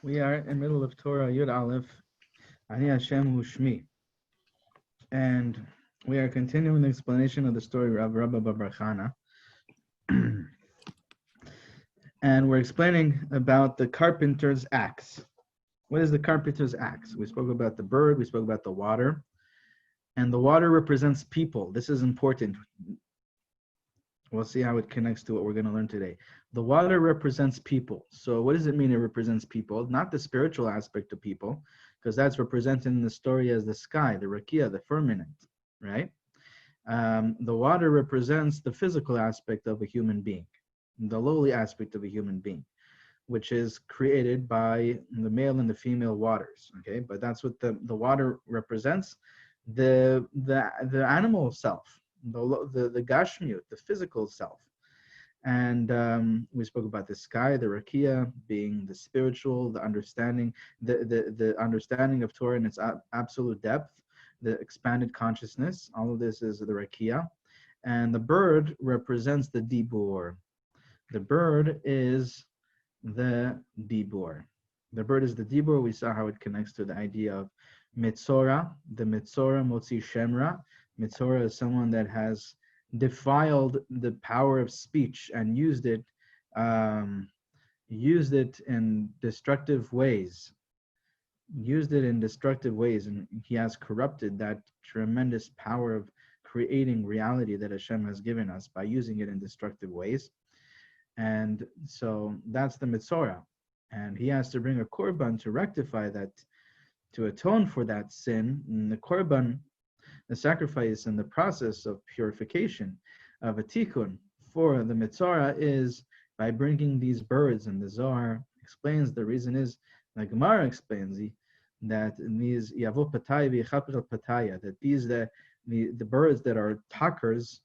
We are in the middle of Torah Yud Aleph, Ani Hashem Hu Shmi. And we are continuing the explanation of the story of Rabbi Bitton. And we're explaining about the carpenter's axe. What is the carpenter's axe? We spoke about the bird, we spoke about the water. And the water represents people. This is important. We'll see how it connects to what we're going to learn today. The water represents people. So what does it mean it represents people? Not the spiritual aspect of people, because that's represented in the story as the sky, the rakia, the firmament, right? The water represents the physical aspect of a human being, the lowly aspect of a human being, which is created by the male and the female waters, okay? But that's what the water represents, the animal self, the gashmiut, the physical self. And we spoke about the sky, the rakia, being the spiritual, the understanding, the understanding of Torah in its absolute depth, the expanded consciousness. All of this is the rakia. And the bird represents the dibur. The bird is the dibur. The bird is the dibur. We saw how it connects to the idea of mitzora, the mitzora motzi shemra. Mitzora is someone that has defiled the power of speech and used it in destructive ways. And he has corrupted that tremendous power of creating reality that Hashem has given us by using it in destructive ways. And so that's the mitzora. And he has to bring a korban to rectify that, to atone for that sin. And the korban, the sacrifice and the process of purification of a tikkun for the mitzora is by bringing these birds. And the Zohar explains the reason is, the Gemara explains that these yavo pataya v'yachapel pataya, that these the birds that are talkers,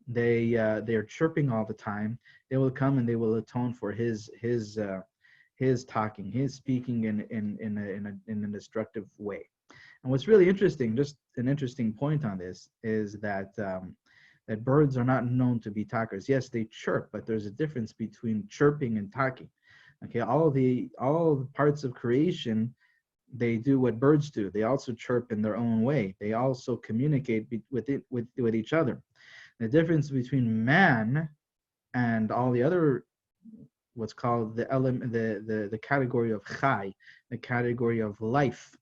they are chirping all the time. They will come and they will atone for his talking, his speaking in a destructive way. And what's really interesting, just an interesting point on this, is that that birds are not known to be talkers. Yes, they chirp, but there's a difference between chirping and talking. Okay, all the parts of creation, they do what birds do. They also chirp in their own way. They also communicate with each other. The difference between man and all the other, what's called the category of chai, the category of life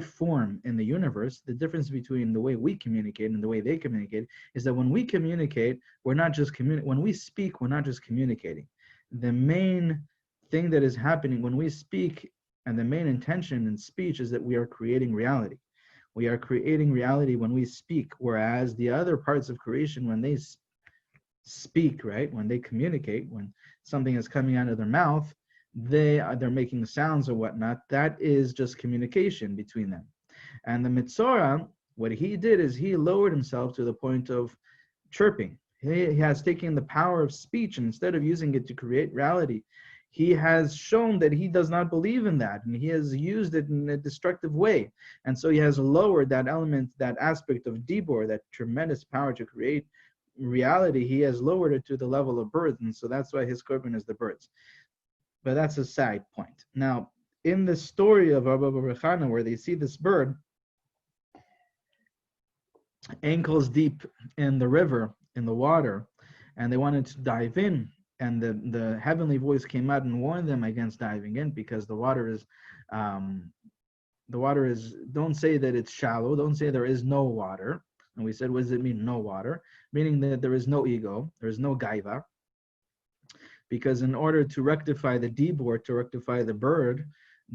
form in the universe, the difference between the way we communicate and the way they communicate is that when we communicate, we're not just when we speak, we're not just communicating. The main thing that is happening when we speak, and the main intention in speech, is that we are creating reality. We are creating reality when we speak, whereas the other parts of creation, when they speak, right, when they communicate, when something is coming out of their mouth, they're making sounds or whatnot, that is just communication between them. And the mitzora, what he did is he lowered himself to the point of chirping. He has taken the power of speech, and instead of using it to create reality, he has shown that he does not believe in that, and he has used it in a destructive way. And so he has lowered that element, that aspect of dibur, that tremendous power to create reality. He has lowered it to the level of birds, and so that's why his korban is the birds. But that's a side point. Now, in the story of Rabbi Bitton, where they see this bird ankles deep in the river, in the water, and they wanted to dive in, and the heavenly voice came out and warned them against diving in, because the water is, don't say that it's shallow, don't say there is no water. And we said, what does it mean, no water? Meaning that there is no ego, there is no gaiva. Because in order to rectify the dibur, to rectify the bird,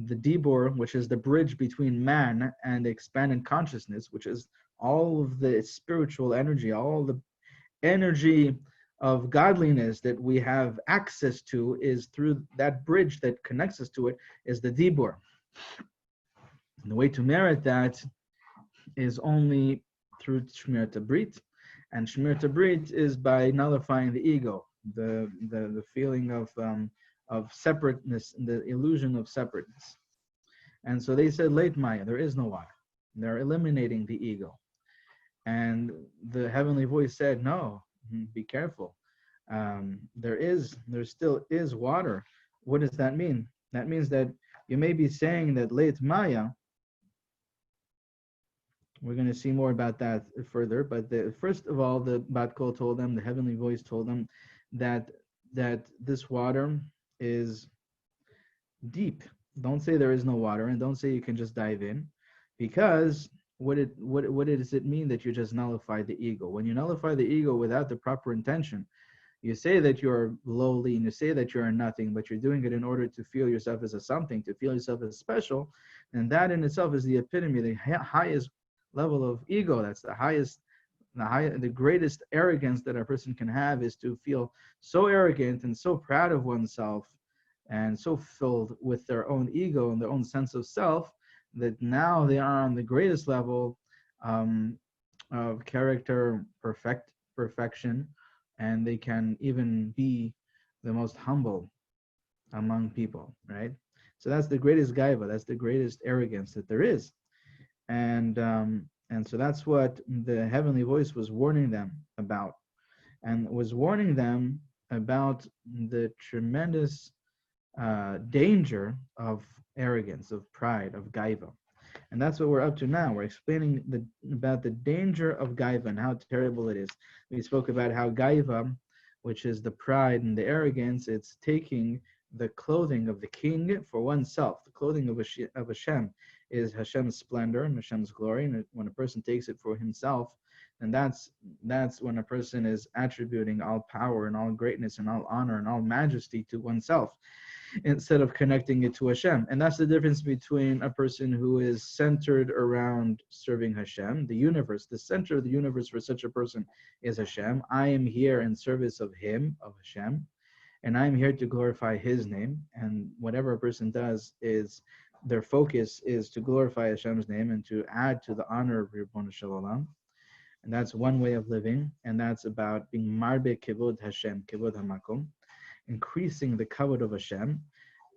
the dibur, which is the bridge between man and the expanded consciousness, which is all of the spiritual energy, all the energy of godliness that we have access to, is through that bridge that connects us to it, is the dibur. And the way to merit that is only through Shmir Tabrit, and Shmir Tabrit is by nullifying the ego, the feeling of separateness, the illusion of separateness. And so they said, late Maya, there is no water. They're eliminating the ego. And the heavenly voice said, no, be careful. There still is water. What does that mean? That means that You may be saying that late Maya, we're going to see more about that further, but first of all, the Bat Kol told them, the heavenly voice told them that this water is deep. Don't say there is no water, and don't say you can just dive in, because what does it mean that you just nullify the ego? When you nullify the ego without the proper intention, you say that you're lowly and you say that you're nothing, but you're doing it in order to feel yourself as a something, to feel yourself as special, and that in itself is the epitome, the highest level of ego. That's the greatest arrogance that a person can have, is to feel so arrogant and so proud of oneself and so filled with their own ego and their own sense of self that now they are on the greatest level of character perfection, and they can even be the most humble among people, right? So that's the greatest gaiva, that's the greatest arrogance that there is. And so that's what the heavenly voice was warning them about, and was warning them about the tremendous danger of arrogance, of pride, of gaiva. And that's what we're up to now. We're explaining about the danger of gaiva and how terrible it is. We spoke about how gaiva, which is the pride and the arrogance, it's taking the clothing of the king for oneself. The clothing of Hashem is Hashem's splendor and Hashem's glory. And when a person takes it for himself, then that's when a person is attributing all power and all greatness and all honor and all majesty to oneself, instead of connecting it to Hashem. And that's the difference between a person who is centered around serving Hashem, the universe. The center of the universe for such a person is Hashem. I am here in service of Him, of Hashem, and I am here to glorify His name. And whatever a person does is, their focus is to glorify Hashem's name and to add to the honor of Ribbon Shalom. And that's one way of living, and that's about being marbe kevod Hashem, kevod hamakom, increasing the kavod of Hashem,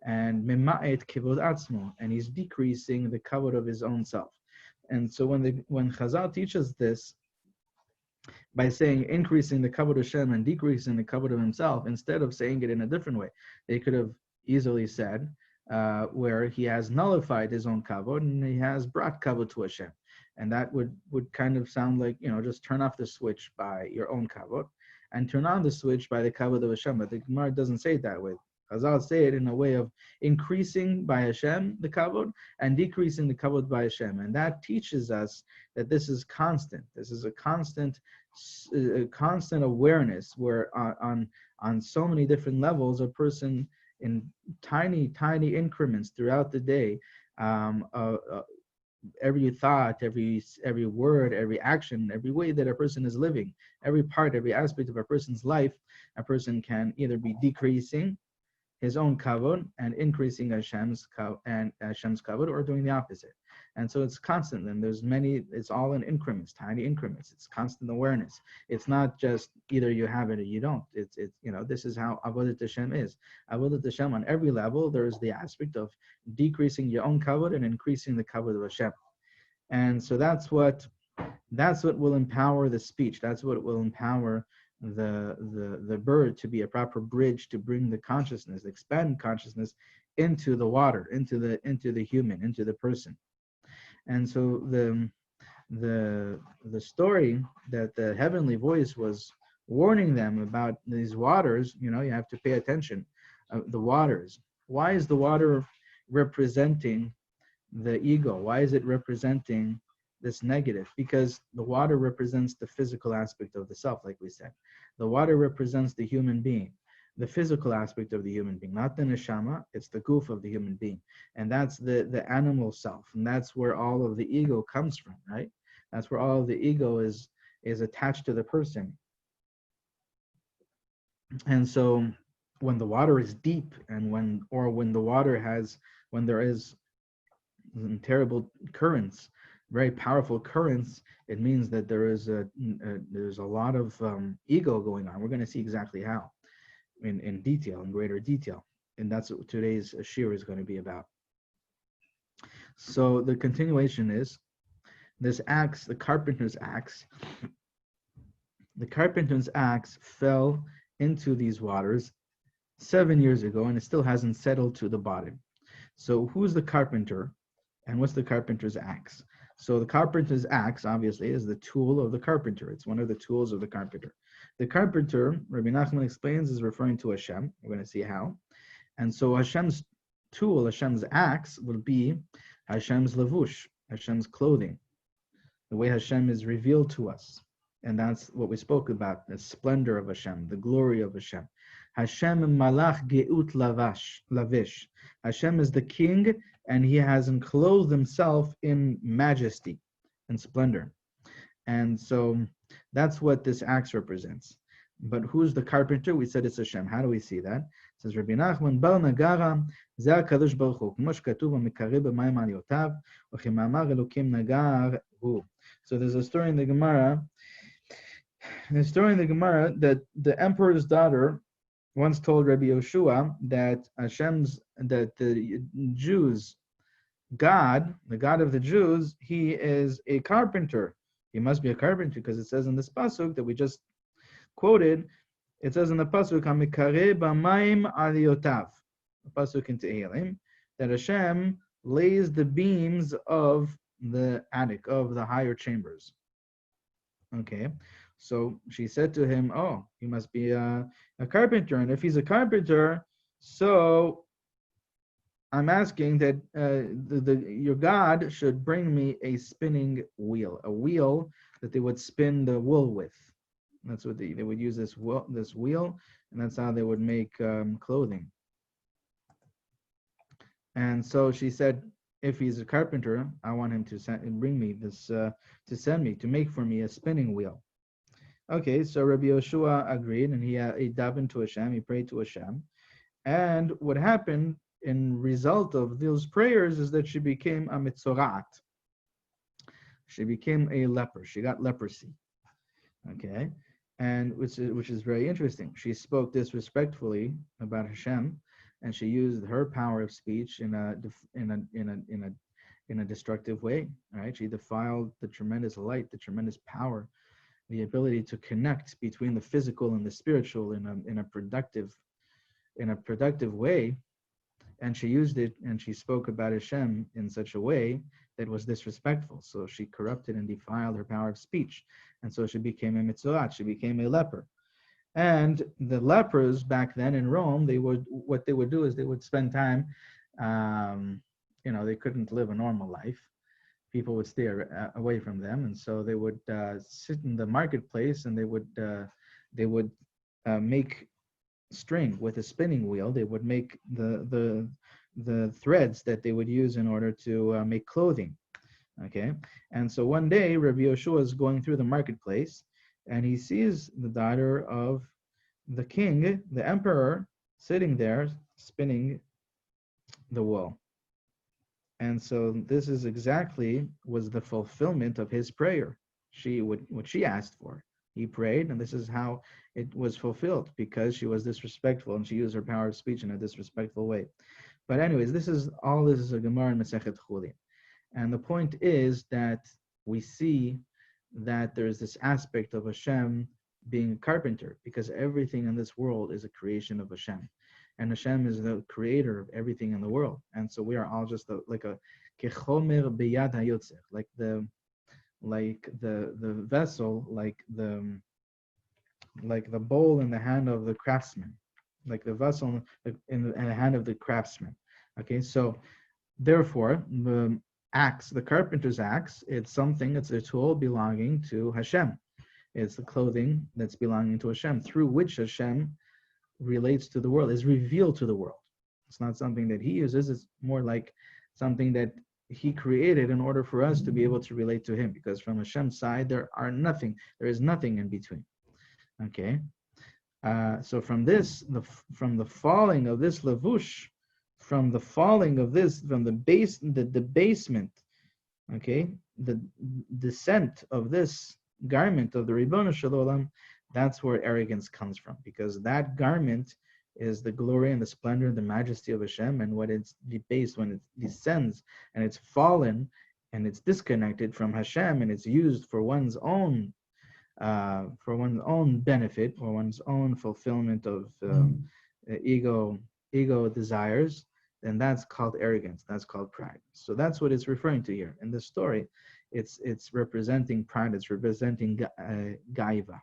and mema'et kavod atzmo, and he's decreasing the kavod of his own self. And so when Chazal teaches this, by saying increasing the kavod of Hashem and decreasing the kavod of himself, instead of saying it in a different way, they could have easily said, where he has nullified his own kavod and he has brought kavod to Hashem. And that would kind of sound like, just turn off the switch by your own kavod and turn on the switch by the kavod of Hashem. But the Gemara doesn't say it that way. Chazal say it in a way of increasing by Hashem the kavod and decreasing the kavod by Hashem. And that teaches us that this is constant. This is a constant awareness where on so many different levels, a person in tiny increments throughout the day, every thought, every word, every action, every way that a person is living, every part, every aspect of a person's life, a person can either be decreasing his own kavod and increasing Hashem's kavod, or doing the opposite. And so it's constant, and it's all in increments, tiny increments. It's constant awareness. It's not just either you have it or you don't. It's this is how Avodat Hashem is. Avodat Hashem on every level, there is the aspect of decreasing your own kavod and increasing the kavod of Hashem. And so that's what will empower the speech. That's what will empower the bird to be a proper bridge to bring the consciousness, expand consciousness into the water, into the human, into the person. And so the story that the heavenly voice was warning them about these waters, you have to pay attention. The waters. Why is the water representing the ego? Why is it representing this negative? Because the water represents the physical aspect of the self, like we said. The water represents the human being, the physical aspect of the human being, not the neshama, it's the goof of the human being. And that's the animal self, and that's where all of the ego comes from, right? That's where all of the ego is attached to the person. And so when the water is deep, and when there is terrible currents, very powerful currents, it means that there's a lot of ego going on. We're going to see exactly how in detail, in greater detail. And that's what today's shir is going to be about. So the continuation is this axe, the carpenter's axe. The carpenter's axe fell into these waters 7 years ago, and it still hasn't settled to the bottom. So who's the carpenter, and what's the carpenter's axe? So the carpenter's axe, obviously, is the tool of the carpenter. It's one of the tools of the carpenter. The carpenter, Rabbi Nachman explains, is referring to Hashem. We're going to see how. And so Hashem's tool, Hashem's axe, will be Hashem's levush, Hashem's clothing, the way Hashem is revealed to us. And that's what we spoke about, the splendor of Hashem, the glory of Hashem. Hashem malach geut lavish. Hashem is the king, and he has enclothed himself in majesty and splendor. And so that's what this axe represents. But who's the carpenter? We said it's Hashem. How do we see that? It says Rabbi Nachman, Bal Nagara, Ze HaKadosh Baruch Hu, K'mo shekatuv HaMekareh b'mayim al yotav, U'chemamar Elokim Nagar Hu. So there's a story in the Gemara. That the emperor's daughter once told Rabbi Yoshua that the Jews, God, the God of the Jews, he is a carpenter. He must be a carpenter because it says in this pasuk that we just quoted, it says in the pasuk, HaMekareh b'mayim al yotav, the pasuk in Tehillim, that Hashem lays the beams of the attic, of the higher chambers. Okay. So she said to him, oh, he must be a carpenter. And if he's a carpenter, so I'm asking that your God should bring me a spinning wheel, a wheel that they would spin the wool with. That's what they would use this wheel, and that's how they would make clothing. And so she said, if he's a carpenter, I want him to bring me this, to make for me a spinning wheel. Okay, so Rabbi Yoshua agreed, and he davened to Hashem, he prayed to Hashem. And what happened in result of those prayers is that she became a mitzorat. She became a leper. She got leprosy. Okay, and which is very interesting. She spoke disrespectfully about Hashem, and she used her power of speech in a destructive way. Right? She defiled the tremendous light, the tremendous power, the ability to connect between the physical and the spiritual in a productive way, and she used it, and she spoke about Hashem in such a way that was disrespectful. So she corrupted and defiled her power of speech, and so she became a mitzorat. She became a leper. And the lepers back then in Rome, what they would do is they would spend time, they couldn't live a normal life. People would stay away from them, and so they would sit in the marketplace, and they would make string with a spinning wheel. They would make the threads that they would use in order to make clothing. Okay, and so one day Rabbi Yoshua is going through the marketplace, and he sees the daughter of the king, the emperor, sitting there spinning the wool. And so this is was the fulfillment of his prayer. What she asked for. He prayed, and this is how it was fulfilled, because she was disrespectful and she used her power of speech in a disrespectful way. But anyways, this is a Gemara in Masechet Chulin. And the point is that we see that there is this aspect of Hashem being a carpenter, because everything in this world is a creation of Hashem. And Hashem is the creator of everything in the world. And so we are all just like a kechomer beyad hayotzer, like the vessel, like the bowl in the hand of the craftsman, like the vessel in the hand of the craftsman. Okay, so therefore the axe, the carpenter's axe, it's a tool belonging to Hashem. It's the clothing that's belonging to Hashem, through which Hashem relates to the world, is revealed to the world. It's not something that he uses, it's more like something that he created in order for us to be able to relate to him, because from Hashem's side there is nothing in between. Okay, so from the falling of this lavush, from the debasement, okay, the descent of this garment of the Ribono Shel Olam, that's where arrogance comes from, because that garment is the glory and the splendor and the majesty of Hashem, and when it's debased, when it descends and it's fallen and it's disconnected from Hashem and it's used for one's own benefit or one's own fulfillment of ego desires, then that's called arrogance. That's called pride. So that's what it's referring to here. In this story, it's representing pride. It's representing gaiva.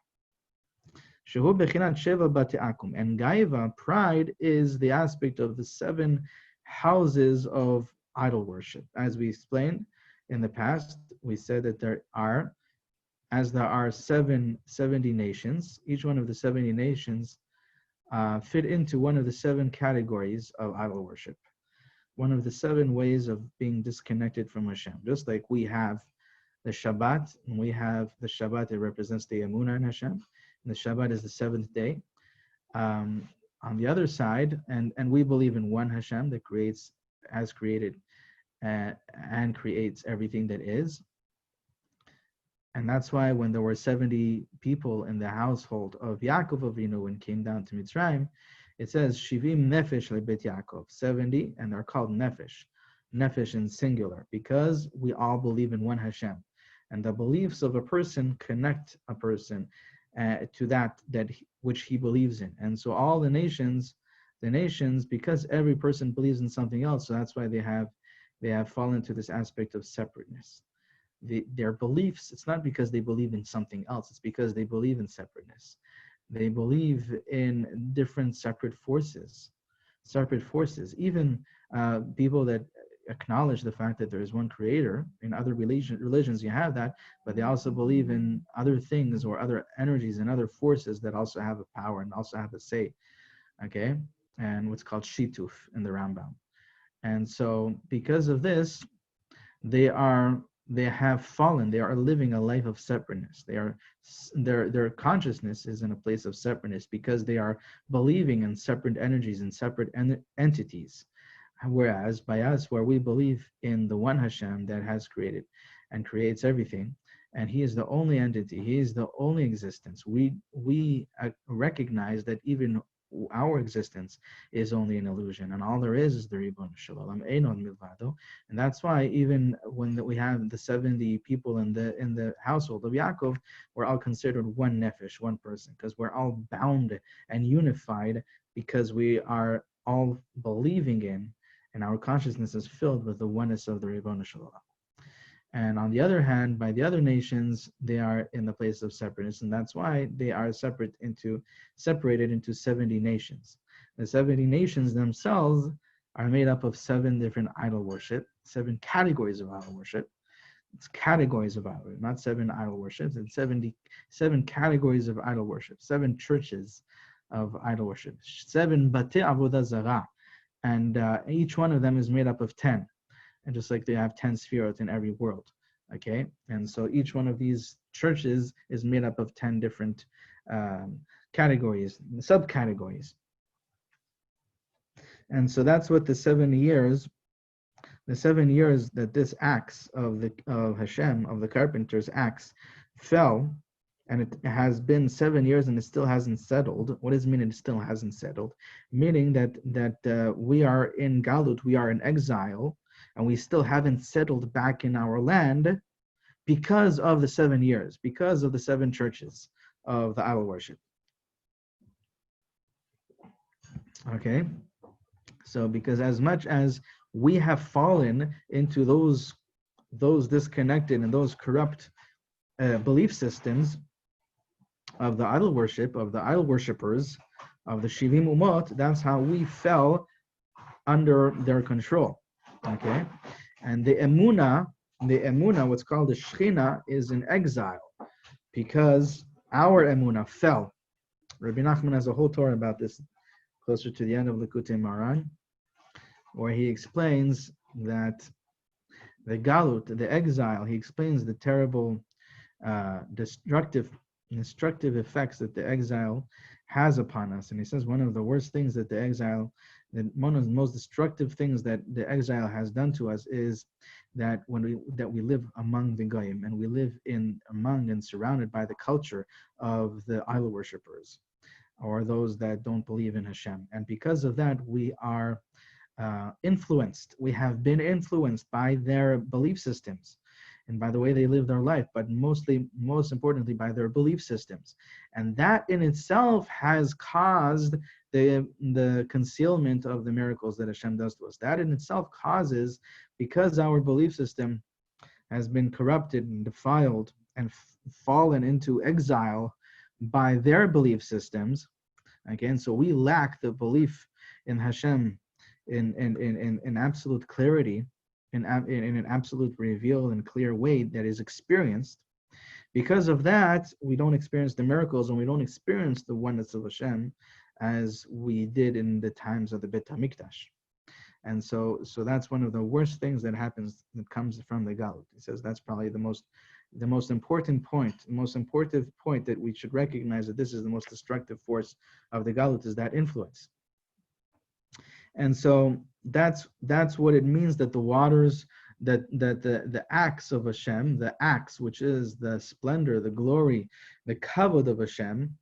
Shehu bechinat sheva bati akum. And gaiva, pride, is the aspect of the 7 houses of idol worship. As we explained in the past, we said that there are 70 nations. Each one of the 70 nations fit into one of the 7 categories of idol worship. One of the 7 ways of being disconnected from Hashem. Just like we have the Shabbat, and we have the Shabbat, it represents the Emunah in Hashem, and the Shabbat is the 7th day. On the other side, and we believe in one Hashem that has created and creates everything that is. And that's why when there were 70 people in the household of Yaakov Avinu when came down to Mitzrayim, it says, Shivim Nefesh lebet Yaakov, 70, and they're called Nefesh. Nefesh in singular, because we all believe in one Hashem. And the beliefs of a person connect a person to that which he believes in. And so all the nations, because every person believes in something else, so that's why they have fallen to this aspect of separateness. Their beliefs, it's not because they believe in something else, it's because they believe in separateness. They believe in different separate forces. Even people that acknowledge the fact that there is one creator, in other religions you have that, but they also believe in other things or other energies and other forces that also have a power and also have a say, okay? And what's called shituf in the Rambam. And so because of this, they have fallen. They are living a life of separateness. Their consciousness is in a place of separateness because they are believing in separate energies and separate entities. Whereas by us, where we believe in the one Hashem that has created and creates everything, and He is the only entity, He is the only existence, we recognize that even our existence is only an illusion, and all there is the Ribbon Shalom Einon Milvado. And that's why even when we have the 70 people in the household of Yaakov, we're all considered one nefesh, one person, because we're all bound and unified because we are all believing in, and our consciousness is filled with the oneness of the Ribbon Shalom. And on the other hand, by the other nations, they are in the place of separateness, and that's why they are separated into 70 nations. The 70 nations themselves are made up of 7 different idol worship, 7 categories of idol worship. It's categories of idol worship, not 7 idol worships. It's 7 categories of idol worship, 7 churches of idol worship, 7 Batei Avodah Zarah, and each one of them is made up of 10. And just like they have 10 spheres in every world, okay? And so each one of these churches is made up of 10 different categories, subcategories. And so that's what the 7 years that this axe of Hashem, of the carpenter's axe, fell, and it has been 7 years and it still hasn't settled. What does it mean it still hasn't settled? Meaning that we are in Galut, we are in exile, and we still haven't settled back in our land because of the 7 years, because of the 7 churches of the idol worship. Okay? So because as much as we have fallen into those disconnected and those corrupt belief systems of the idol worship, of the idol worshippers, of the Shivim Umot, that's how we fell under their control. Okay, and the emuna, what's called the Shechina, is in exile because our emuna fell. Rabbi Nachman has a whole Torah about this, closer to the end of Likutei Moharan, where he explains that the galut, the exile, he explains the terrible, destructive effects that the exile has upon us. And he says one of the worst things that the exile, one of the most destructive things that the exile has done to us is that we live among the goyim, and we live among and surrounded by the culture of the idol worshippers, or those that don't believe in Hashem. And because of that, we are influenced. We have been influenced by their belief systems and by the way they live their life, but most importantly, by their belief systems. And that in itself has caused the concealment of the miracles that Hashem does to us. That in itself causes, because our belief system has been corrupted and defiled and fallen into exile by their belief systems. Again, so we lack the belief in Hashem in absolute clarity, in an absolute revealed and clear way that is experienced. Because of that, we don't experience the miracles and we don't experience the oneness of Hashem as we did in the times of the Beit HaMikdash. And so that's one of the worst things that happens, that comes from the Galut. He says that's probably the most important point, the most important point that we should recognize, that this is the most destructive force of the Galut, is that influence. And so that's what it means, that the waters, that the acts of Hashem, the acts, which is the splendor, the glory, the kavod of Hashem,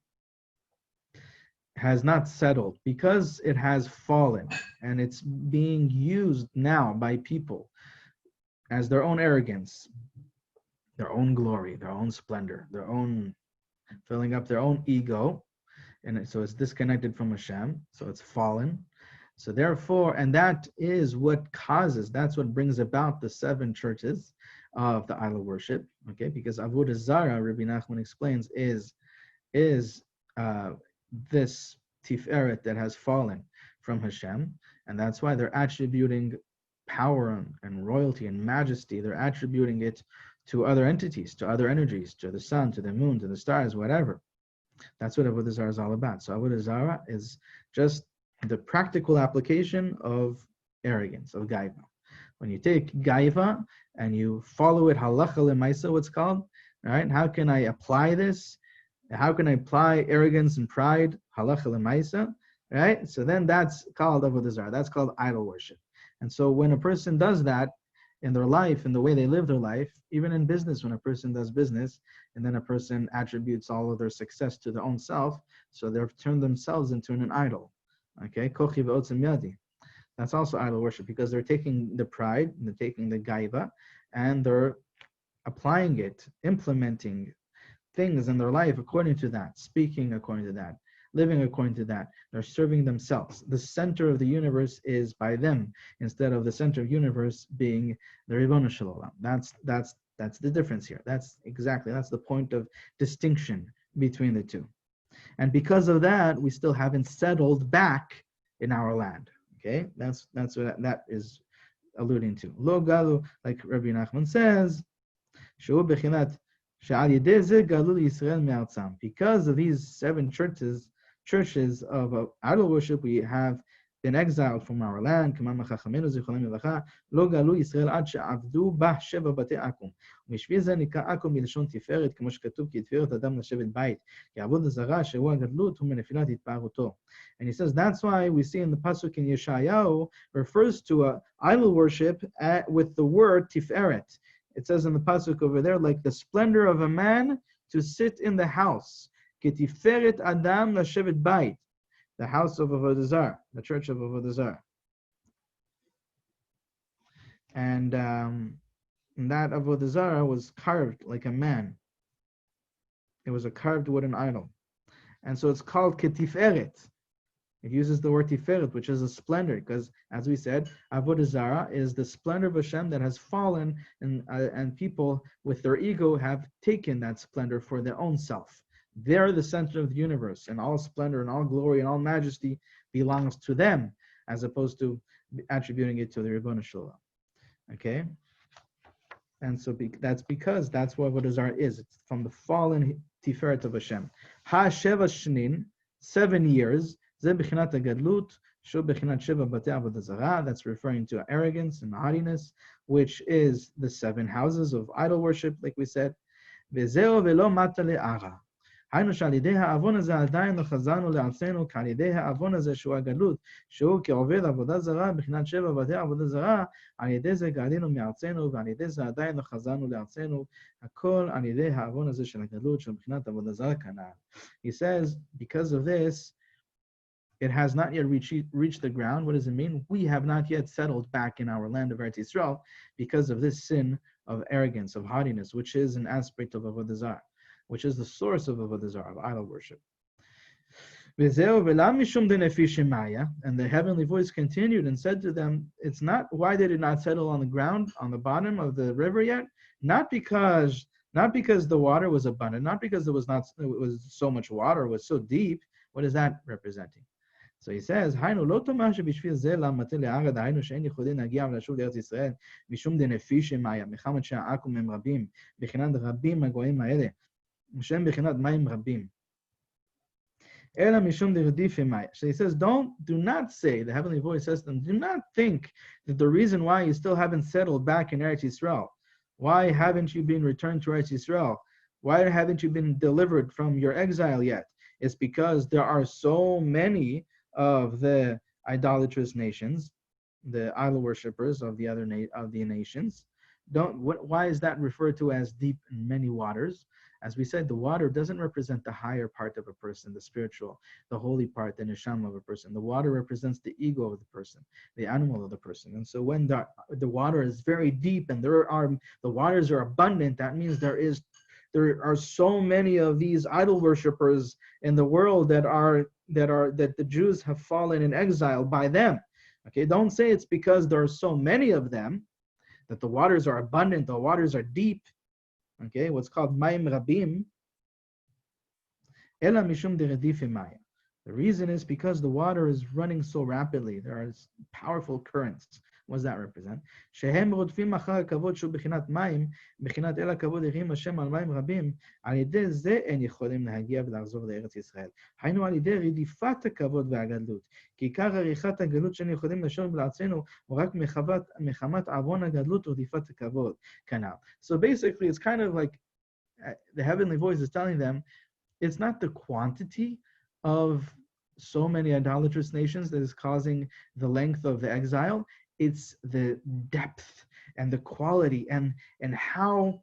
has not settled, because it has fallen, and it's being used now by people as their own arrogance, their own glory, their own splendor, their own filling up their own ego, and so it's disconnected from Hashem, so it's fallen. So therefore, and that is what causes, that's what brings about the 7 churches of the idol worship, okay? Because Avodah Zarah, Rabbi Nachman explains, is this Tiferet that has fallen from Hashem, and that's why they're attributing power and royalty and majesty, they're attributing it to other entities, to other energies, to the sun, to the moon, to the stars, whatever. That's what Avodah Zarah is all about. So Avodah Zarah is just the practical application of arrogance, of gaiva. When you take gaiva and you follow it halacha lemaisa, what's called, right? How can I apply this? How can I apply arrogance and pride, halacha lemaisa, right? So then that's called Avodah Zarah. That's called idol worship. And so when a person does that in their life, in the way they live their life, even in business, when a person does business, and then a person attributes all of their success to their own self, so they've turned themselves into an idol. Okay, kochi ve'otzim yadi. That's also idol worship, because they're taking the pride, they're taking the gaiva, and they're applying it, implementing things in their life according to that, speaking according to that, living according to that. They're serving themselves. The center of the universe is by them, instead of the center of the universe being the Ribono Shel Olam. That's the difference here. That's the point of distinction between the two. And because of that, we still haven't settled back in our land. Okay, that's what that is alluding to. Lo galu, like Rabbi Nachman says, shehu bechinat she'al yedei zeh galu Yisrael me'artzam. Because of these 7 churches of idol worship, we have been exiled from our land. Lo galu Yisrael ad she'avdu bah sheva batei akum. ומשביל זה נקרא עכו מלשון תפארת, כמו שכתוב כי תפארת אדם לשבת בית, כי עבודה זרה שהוא הגדלות הוא מנפילת התפארותו. And he says that's why we see in the pasuk in Yeshayahu refers to idol worship with the word tiferet. It says in the pasuk over there, like the splendor of a man to sit in the house. כי תפארת אדם לשבת בית, the house of Avodah Zarah, the church of Avodah Zarah. And that Avodah Zarah was carved like a man. It was a carved wooden idol. And so it's called ketiferet. It uses the word tiferet, which is a splendor, because as we said, Avodah Zarah is the splendor of Hashem that has fallen, and people with their ego have taken that splendor for their own self. They're the center of the universe, and all splendor and all glory and all majesty belongs to them, as opposed to attributing it to the Ribono Shel Olam. Okay? And so that's because that's what Avodah Zarah is. It's from the fallen Tiferet of Hashem. Ha-sheva shnin, 7 years. Ze bechinat ha-gadlut, shu bechinat sheva batei Avodah Zarah. That's referring to arrogance and haughtiness, which is the 7 houses of idol worship, like we said. Vezeo velo mata le'ara. היינו שעל ידי העוון הזה עדיין לא חזרנו לארצנו, כי על ידי העוון הזה שהוא הגלות, שהוא כעובד עבודה זרה, בחינת 7 בתי עבודה זרה, על ידי זה גלינו מארצנו, ועל ידי זה עדיין לא חזרנו לארצנו, הכל על ידי העוון הזה של הגלות, של בחינת עבודה זרה כנען. He says, because of this, it has not yet reached the ground. What does it mean? We have not yet settled back in our land of Eretz Yisrael because of this sin of arrogance, of haughtiness, which is an aspect of Avodah Zarah, which is the source of Avodah Zarah, of idol worship. Vezeu ve'lam mishum denefishim maya. And the heavenly voice continued and said to them, it's not, why did it not settle on the ground, on the bottom of the river yet? Not because the water was abundant, not because it was so much water, it was so deep. What is that representing? So he says, "Hainu lo tomah shebishvil zeh lamatel le'arad hainu she'en yichodim nagiav lashuv le'eretz Yisrael mishum denefishim maya mechamat she'akum mem rabim b'chinat rabim hagoyim ha'ele Hashem b'chinat mayim rabim ela mishum deredifim maya." So he says, do not say, the heavenly voice says to them, do not think that the reason why you still haven't settled back in Eretz Yisrael, why haven't you been returned to Eretz Yisrael, why haven't you been delivered from your exile yet? It's because there are so many of the idolatrous nations, the idol worshippers of the other of the nations. Why is that referred to as deep and many waters? As we said, the water doesn't represent the higher part of a person, the spiritual, the holy part, the neshama of a person. The water represents the ego of the person, the animal of the person. And so when the water is very deep and the waters are abundant, that means there are so many of these idol worshippers in the world that the Jews have fallen in exile by them. Okay, don't say it's because there are so many of them that the waters are abundant, the waters are deep. Okay, what's called mayim rabim. Ela mishum deredifim maya. The reason is because the water is running so rapidly. There are powerful currents. What does that represent? Shehem rodfim achar kavod shu bechinat mayim, bechinat ela kavod erim Hashem al mayim rabim, al yedei ze en yicholim lahagia v'lachzor le'eretz Yisrael. Haynu al yedei ridifat hakavod ve'hagadlut. כי עיקר עריכת הגלות שאנו יכולים לשון ולעצמנו הוא רק מחמת עוון הגדלות ורדיפת הכבוד כנ"ל. So basically it's kind of like the heavenly voice is telling them, it's not the quantity of so many idolatrous nations that is causing the length of the exile, it's the depth and the quality and how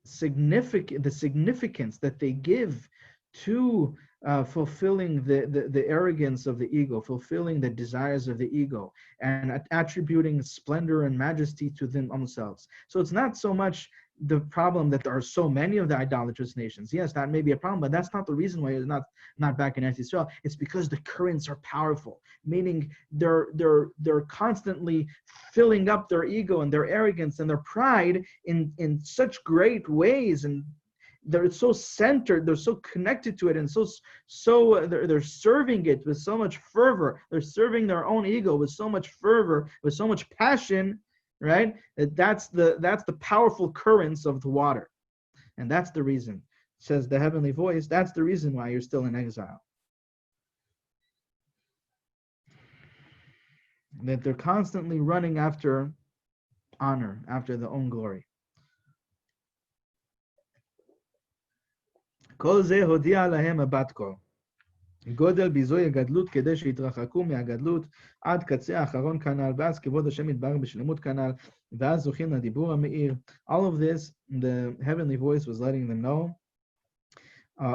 significant, the significance that they give to fulfilling the arrogance of the ego, fulfilling the desires of the ego, and attributing splendor and majesty to themselves. So it's not so much the problem that there are so many of the idolatrous nations. Yes, that may be a problem, but that's not the reason why it's not back in Eretz Yisrael. It's because the currents are powerful, meaning they're constantly filling up their ego and their arrogance and their pride in such great ways, and they're so centered, they're so connected to it, and so they're serving it with so much fervor. They're serving their own ego with so much fervor, with so much passion, right? That's the powerful currents of the water, and that's the reason, says the heavenly voice. That's the reason why you're still in exile. That they're constantly running after honor, after their own glory. כל זה הודיע להם הבת קול. גודל ביזוי הגדלות כדי שיתרחקו מהגדלות עד קצה האחרון כנ"ל, ואז כבוד השם יתברך בשלמות כנ"ל, ואז זוכים לדיבור המאיר. All of this, the heavenly voice was letting them know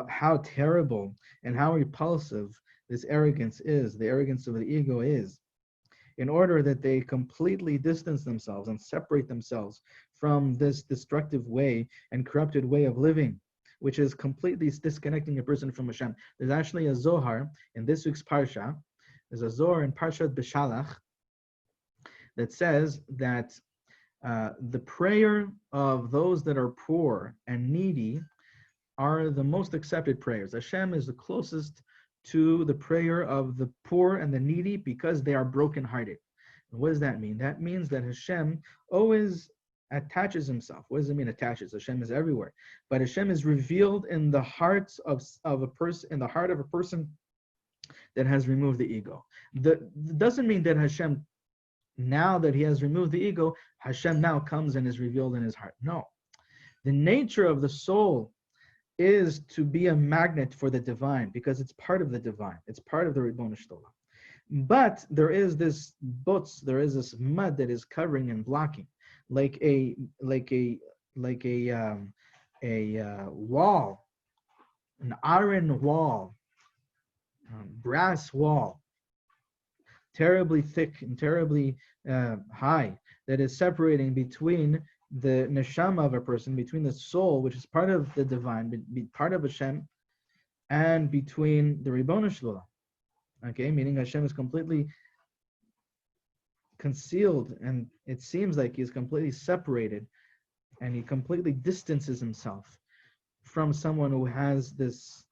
how terrible and how repulsive this arrogance is, the arrogance of the ego is, in order that they completely distance themselves and separate themselves from this destructive way and corrupted way of living, which is completely disconnecting a person from Hashem. There's actually a Zohar in this week's Parsha. There's a Zohar in Parshat Beshalach that says that the prayer of those that are poor and needy are the most accepted prayers. Hashem is the closest to the prayer of the poor and the needy because they are brokenhearted. And what does that mean? That means that Hashem always attaches himself. What does it mean attaches? Hashem is everywhere. But Hashem is revealed in the heart of a person, in the heart of a person that has removed the ego. That doesn't mean that Hashem, now that he has removed the ego, Hashem now comes and is revealed in his heart. No. The nature of the soul is to be a magnet for the divine because it's part of the divine. It's part of the Ribbon Shtola. But there is this butz, there is this mud that is covering and blocking. Like a wall, an iron wall, brass wall, terribly thick and terribly high, that is separating between the neshama of a person, between the soul, which is part of the divine, part of Hashem, and between the Ribono Shel Olam. Okay, meaning Hashem is completely concealed, and it seems like he's completely separated, and he completely distances himself from someone who has this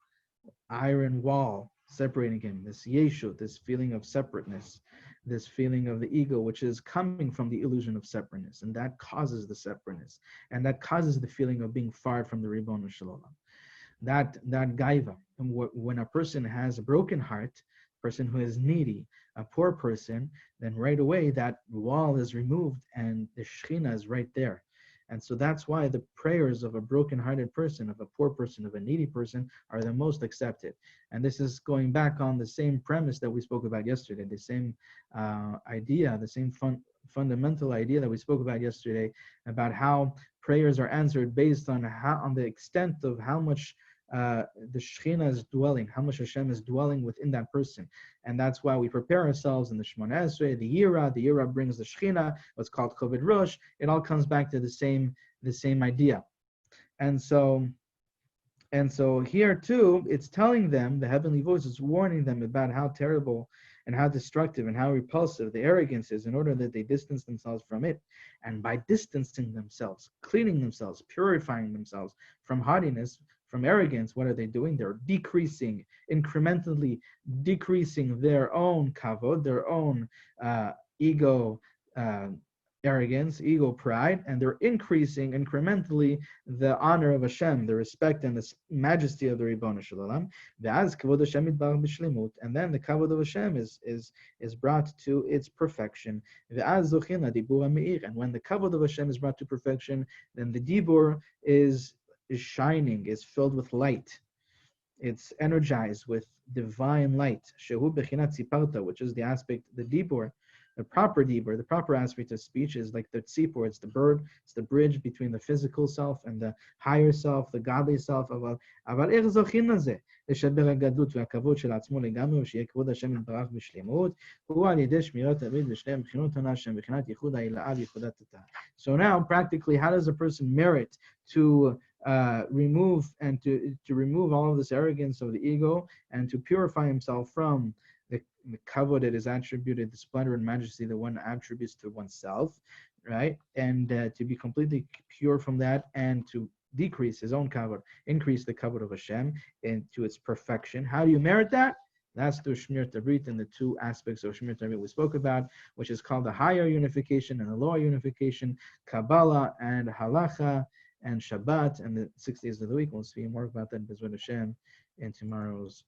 iron wall separating him, this yeshut, this feeling of separateness, this feeling of the ego, which is coming from the illusion of separateness, and that causes the separateness, and that causes the feeling of being far from the Ribono Shel Olam. That gaiva, and when a person has a broken heart, a person who is needy, a poor person, then right away that wall is removed and the Shekhinah is right there. And so that's why the prayers of a broken-hearted person, of a poor person, of a needy person, are the most accepted. And this is going back on the same premise that we spoke about yesterday, the same idea, the same fundamental idea that we spoke about yesterday, about how prayers are answered based on the extent of how much the Shekhinah is dwelling, how much Hashem is dwelling within that person. And that's why we prepare ourselves in the Shemona Esrei, the Yira brings the Shekhinah, what's called Koved Rosh. It all comes back to the same idea. And so here too, it's telling them, the heavenly voice is warning them about how terrible and how destructive and how repulsive the arrogance is, in order that they distance themselves from it. And by distancing themselves, cleaning themselves, purifying themselves from haughtiness, from arrogance, what are they doing? They're decreasing, incrementally decreasing their own kavod, their own ego, arrogance, ego, pride, and they're increasing incrementally the honor of Hashem, the respect and the majesty of the Ribono Shel Olam. And then the kavod of Hashem is brought to its perfection. And when the kavod of Hashem is brought to perfection, then the dibur is shining, is filled with light. It's energized with divine light. Shehu bechinat tzipalta, which is the aspect, the dibur, the proper aspect of speech is like the tzipor, it's the bird, it's the bridge between the physical self and the higher self, the godly self. אבל איך זוכים לזה? לשבר הגדלות והכבוד של עצמו לגמרי, ושיהיה כבוד השם יתברך בשלמות, הוא על ידי שמירת תמיד בשתי מבחינות הונאה, שהם מבחינת ייחוד העילה וייחודת התא. So now, practically, how does a person merit to remove all of this arrogance of the ego and to purify himself from the kavod that is attributed, the splendor and majesty that one attributes to oneself, right? And to be completely pure from that, and to decrease his own kavod, increase the kavod of Hashem into its perfection. How do you merit that? That's through Shmir Tabrit and the two aspects of Shmir Tabrit we spoke about, which is called the higher unification and the lower unification, Kabbalah and Halacha and Shabbat and the 6 days of the week. We'll see more about that, B'ezrat Hashem, in tomorrow's